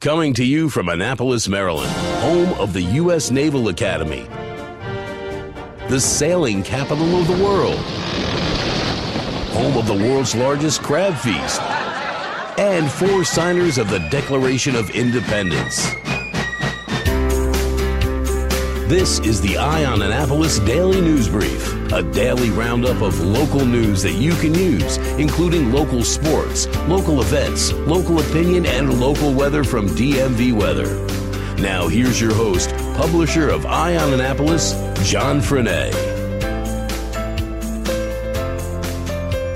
Coming to you from Annapolis, Maryland, home of the U.S. Naval Academy, the sailing capital of the world, home of the world's largest crab feast, and 4 signers of the Declaration of Independence. This is the On Annapolis Daily News Brief, a daily roundup of local news that you can use, including local sports, local events, local opinion, and local weather from DMV Weather. Now here's your host, publisher of On Annapolis, John Frenaye.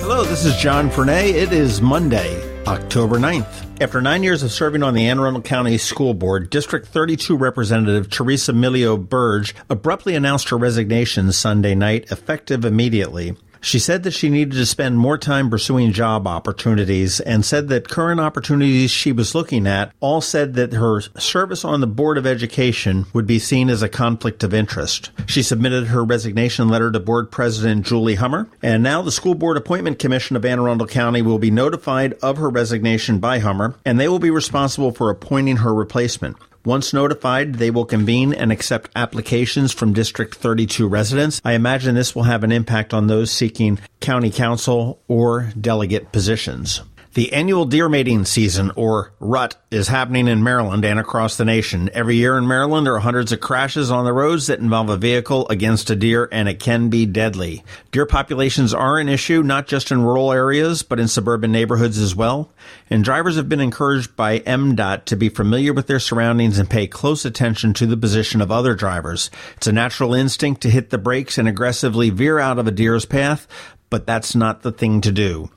Hello, this is John Frenaye. It is Monday, October 9th. After 9 years of serving on the Arundel County School Board, District 32 Representative Teresa Milio Burge abruptly announced her resignation Sunday night, effective immediately. She said that she needed to spend more time pursuing job opportunities and said that current opportunities she was looking at all said that her service on the Board of Education would be seen as a conflict of interest. She submitted her resignation letter to Board President Julie Hummer, and now the School Board Appointment Commission of Anne Arundel County will be notified of her resignation by Hummer, and they will be responsible for appointing her replacement. Once notified, they will convene and accept applications from District 32 residents. I imagine this will have an impact on those seeking county council or delegate positions. The annual deer mating season, or rut, is happening in Maryland and across the nation. Every year in Maryland, there are hundreds of crashes on the roads that involve a vehicle against a deer, and it can be deadly. Deer populations are an issue, not just in rural areas, but in suburban neighborhoods as well. And drivers have been encouraged by MDOT to be familiar with their surroundings and pay close attention to the position of other drivers. It's a natural instinct to hit the brakes and aggressively veer out of a deer's path, but that's not the thing to do.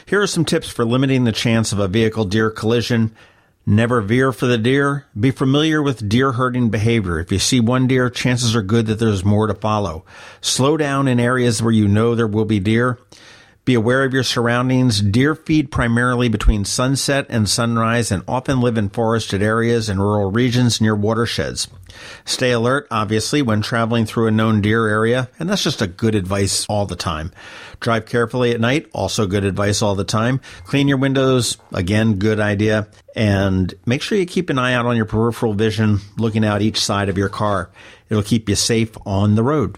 Here are some tips for limiting the chance of a vehicle-deer collision. Never veer for the deer. Be familiar with deer herding behavior. If you see one deer, chances are good that there's more to follow. Slow down in areas where you know there will be deer. Be aware of your surroundings. Deer feed primarily between sunset and sunrise and often live in forested areas and rural regions near watersheds. Stay alert, obviously, when traveling through a known deer area, and that's just a good advice all the time. Drive carefully at night, also good advice all the time. Clean your windows, again, good idea. And make sure you keep an eye out on your peripheral vision, looking out each side of your car. It'll keep you safe on the road.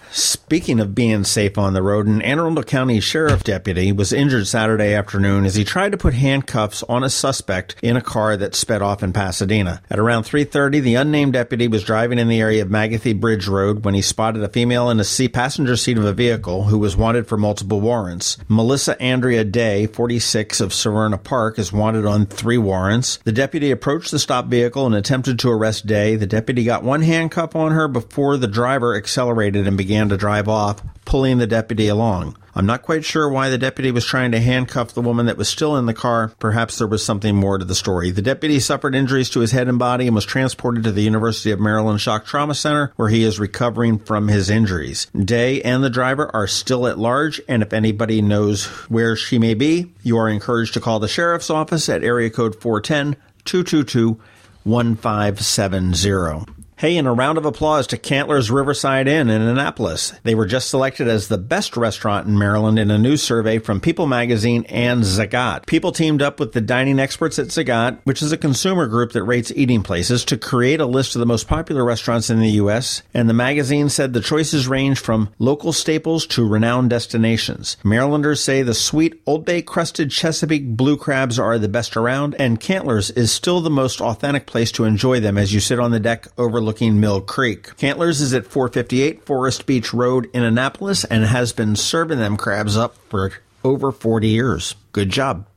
Speaking of being safe on the road, an Anne Arundel County Sheriff deputy was injured Saturday afternoon as he tried to put handcuffs on a suspect in a car that sped off in Pasadena. At around 3:30, the unnamed deputy was driving in the area of Magathie Bridge Road when he spotted a female in the passenger seat of a vehicle who was wanted for multiple warrants. Melissa Andrea Day, 46, of Severna Park, is wanted on 3 warrants. The deputy approached the stopped vehicle and attempted to arrest Day. The deputy got one handcuff on her before the driver accelerated and began to drive off, pulling the deputy along. I'm not quite sure why the deputy was trying to handcuff the woman that was still in the car. Perhaps there was something more to the story. The deputy suffered injuries to his head and body and was transported to the University of Maryland Shock Trauma Center, where he is recovering from his injuries. Day and the driver are still at large, and if anybody knows where she may be, you are encouraged to call the sheriff's office at area code 410-222-1570. Hey, and a round of applause to Cantler's Riverside Inn in Annapolis. They were just selected as the best restaurant in Maryland in a new survey from People Magazine and Zagat. People teamed up with the dining experts at Zagat, which is a consumer group that rates eating places, to create a list of the most popular restaurants in the U.S., and the magazine said the choices range from local staples to renowned destinations. Marylanders say the sweet Old Bay crusted Chesapeake blue crabs are the best around, and Cantler's is still the most authentic place to enjoy them as you sit on the deck overlooking Mill Creek. Cantler's is at 458 Forest Beach Road in Annapolis and has been serving them crabs up for over 40 years. Good job.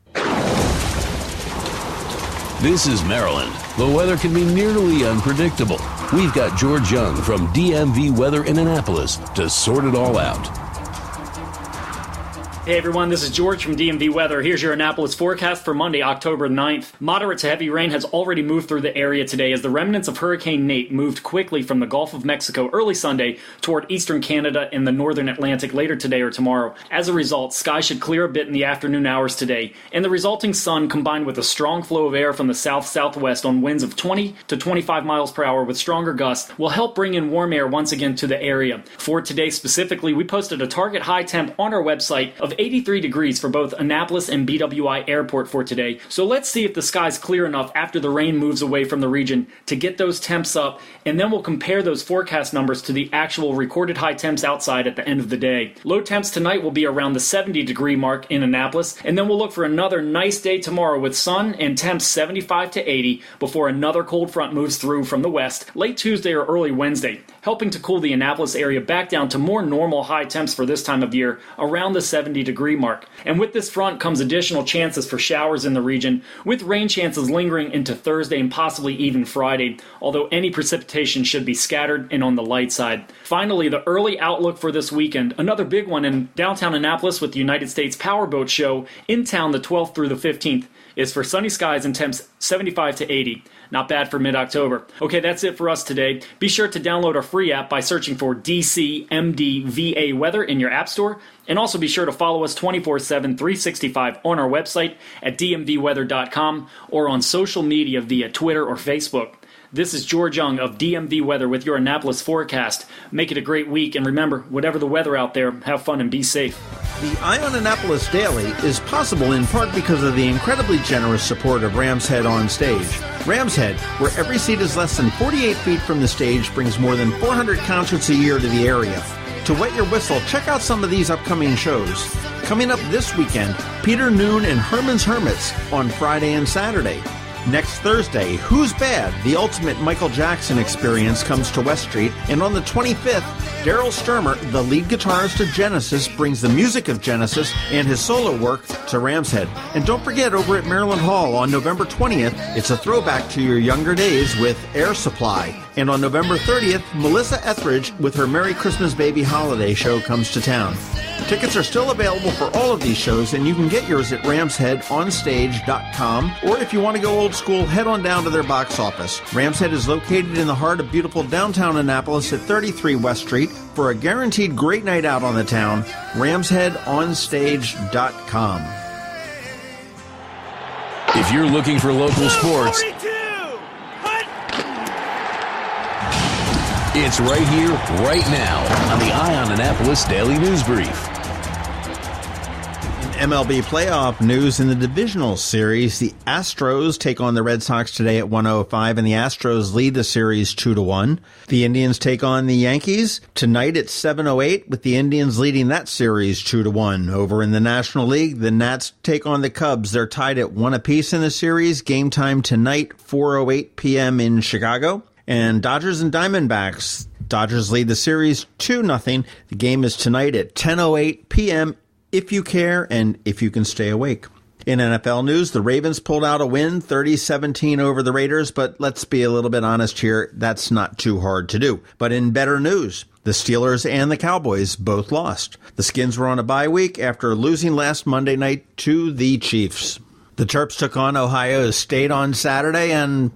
This is Maryland. The weather can be nearly unpredictable. We've got George Young from DMV Weather in Annapolis to sort it all out. Hey everyone, this is George from DMV Weather. Here's your Annapolis forecast for Monday, October 9th. Moderate to heavy rain has already moved through the area today as the remnants of Hurricane Nate moved quickly from the Gulf of Mexico early Sunday toward eastern Canada and the northern Atlantic later today or tomorrow. As a result, skies should clear a bit in the afternoon hours today, and the resulting sun combined with a strong flow of air from the south-southwest on winds of 20 to 25 miles per hour with stronger gusts will help bring in warm air once again to the area. For today specifically, we posted a target high temp on our website of of 83 degrees for both Annapolis and BWI Airport for today. So let's see if the sky's clear enough after the rain moves away from the region to get those temps up, and then we'll compare those forecast numbers to the actual recorded high temps outside at the end of the day. Low temps tonight will be around the 70 degree mark in Annapolis, and then we'll look for another nice day tomorrow with sun and temps 75 to 80 before another cold front moves through from the west late Tuesday or early Wednesday, helping to cool the Annapolis area back down to more normal high temps for this time of year, around the 70 degree mark. And with this front comes additional chances for showers in the region, with rain chances lingering into Thursday and possibly even Friday, although any precipitation should be scattered and on the light side. Finally, the early outlook for this weekend, another big one in downtown Annapolis with the United States Powerboat Show in town the 12th through the 15th, is for sunny skies and temps 75 to 80. Not bad for mid-October. Okay, that's it for us today. Be sure to download our free app by searching for DCMDVA Weather in your app store. And also be sure to follow us 24/7, 365 on our website at dmvweather.com or on social media via Twitter or Facebook. This is George Young of DMV Weather with your Annapolis forecast. Make it a great week, and remember, whatever the weather out there, have fun and be safe. The Eye on Annapolis Daily is possible in part because of the incredibly generous support of Rams Head On Stage. Rams Head, where every seat is less than 48 feet from the stage, brings more than 400 concerts a year to the area. To wet your whistle, check out some of these upcoming shows. Coming up this weekend, Peter Noon and Herman's Hermits on Friday and Saturday. Next Thursday, Who's Bad? The ultimate Michael Jackson experience comes to West Street. And on the 25th, Daryl Sturmer, the lead guitarist of Genesis, brings the music of Genesis and his solo work to Rams Head. And don't forget, over at Maryland Hall on November 20th, it's a throwback to your younger days with Air Supply. And on November 30th, Melissa Etheridge with her Merry Christmas Baby holiday show comes to town. Tickets are still available for all of these shows, and you can get yours at ramsheadonstage.com, or if you want to go old school, head on down to their box office. Rams Head is located in the heart of beautiful downtown Annapolis at 33 West Street. For a guaranteed great night out on the town, ramsheadonstage.com. If you're looking for local sports, it's right here, right now on the Eye on Annapolis Daily News Brief. MLB playoff news in the divisional series. The Astros take on the Red Sox today at 1:05, and the Astros lead the series 2-1. The Indians take on the Yankees tonight at 7:08, with the Indians leading that series 2-1. Over in the National League, the Nats take on the Cubs. They're tied at 1 apiece in the series. Game time tonight, 4:08 p.m. in Chicago. And Dodgers and Diamondbacks. Dodgers lead the series 2-0. The game is tonight at 10:08 p.m. if you care and if you can stay awake. In NFL news, the Ravens pulled out a win, 30-17 over the Raiders, but let's be a little bit honest here, that's not too hard to do. But in better news, the Steelers and the Cowboys both lost. The Skins were on a bye week after losing last Monday night to the Chiefs. The Terps took on Ohio State on Saturday, and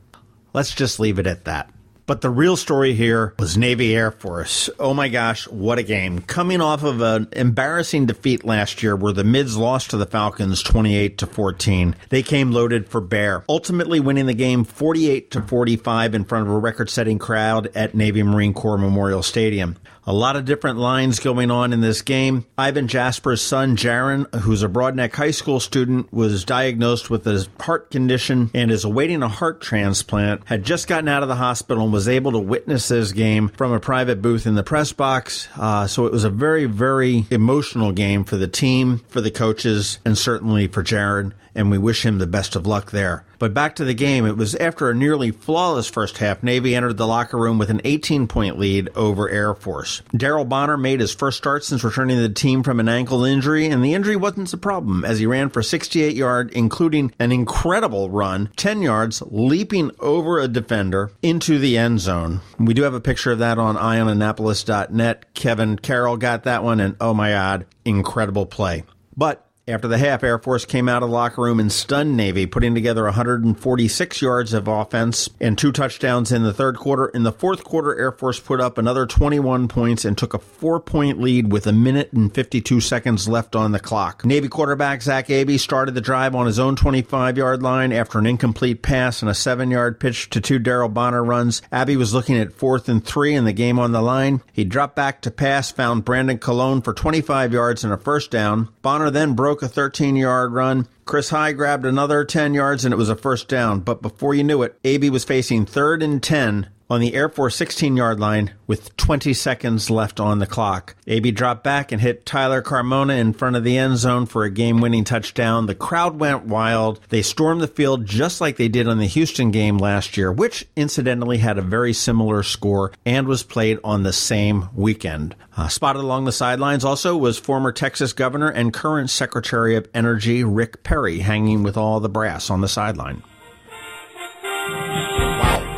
let's just leave it at that. But the real story here was Navy Air Force. Oh my gosh, what a game. Coming off of an embarrassing defeat last year where the Mids lost to the Falcons 28-14. They came loaded for bear, ultimately winning the game 48-45 in front of a record-setting crowd at Navy Marine Corps Memorial Stadium. A lot of different lines going on in this game. Ivan Jasper's son, Jaron, who's a Broadneck High School student, was diagnosed with a heart condition and is awaiting a heart transplant, had just gotten out of the hospital and was able to witness this game from a private booth in the press box. So it was a very, very emotional game for the team, for the coaches, and certainly for Jaron. And we wish him the best of luck there. But back to the game, it was after a nearly flawless first half, Navy entered the locker room with an 18-point lead over Air Force. Darrell Bonner made his first start since returning to the team from an ankle injury, and the injury wasn't a problem as he ran for 68 yards, including an incredible run, 10 yards, leaping over a defender into the end zone. We do have a picture of that on eyeonannapolis.net. Kevin Carroll got that one, and oh my God, incredible play. But After the half, Air Force came out of the locker room and stunned Navy, putting together 146 yards of offense and 2 touchdowns in the third quarter. In the fourth quarter, Air Force put up another 21 points and took a 4-point lead with 1 minute and 52 seconds left on the clock. Navy quarterback Zach Abey started the drive on his own 25-yard line after an incomplete pass and a 7-yard pitch to 2 Darrell Bonner runs. Abey was looking at 4th and 3 and the game on the line. He dropped back to pass, found Brandon Colon for 25 yards and a first down. Bonner then broke a 13-yard run. Chris High grabbed another 10 yards and it was a first down. But before you knew it, Abey was facing 3rd and 10 on the Air Force 16-yard line with 20 seconds left on the clock. Abey dropped back and hit Tyler Carmona in front of the end zone for a game-winning touchdown. The crowd went wild. They stormed the field just like they did on the Houston game last year, which incidentally had a very similar score and was played on the same weekend. Spotted along the sidelines also was former Texas governor and current Secretary of Energy Rick Perry, hanging with all the brass on the sideline.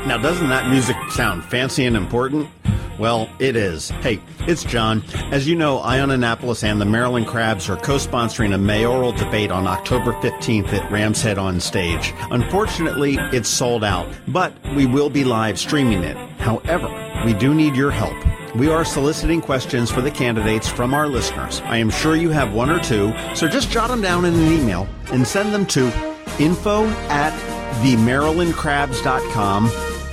Now, doesn't that music sound fancy and important? Well, it is. Hey, it's John. As you know, On Annapolis and the Maryland Crabs are co-sponsoring a mayoral debate on October 15th at Rams Head on Stage. Unfortunately, it's sold out, but we will be live streaming it. However, we do need your help. We are soliciting questions for the candidates from our listeners. I am sure you have one or two, so just jot them down in an email and send them to info@themarylandcrabs.com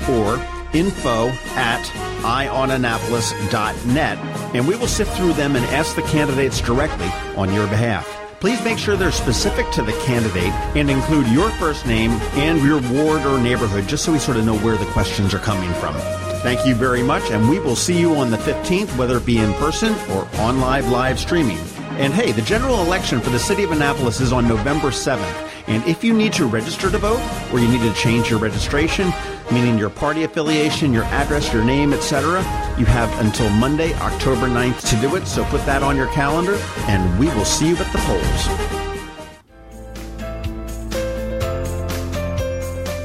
or info@ionannapolis.net, and we will sift through them and ask the candidates directly on your behalf. Please make sure they're specific to the candidate and include your first name and your ward or neighborhood, just so we sort of know where the questions are coming from. Thank you very much, and we will see you on the 15th, whether it be in person or on live streaming. And hey, the general election for the city of Annapolis is on November 7th. And if you need to register to vote, or you need to change your registration, meaning your party affiliation, your address, your name, etc., you have until Monday, October 9th to do it. So put that on your calendar, and we will see you at the polls.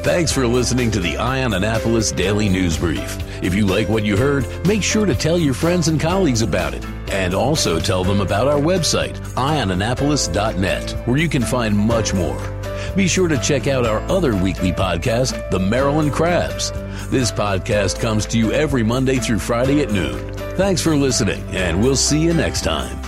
Thanks for listening to the On Annapolis Daily News Brief. If you like what you heard, make sure to tell your friends and colleagues about it. And also tell them about our website, ionannapolis.net, where you can find much more. Be sure to check out our other weekly podcast, The Maryland Crabs. This podcast comes to you every Monday through Friday at noon. Thanks for listening, and we'll see you next time.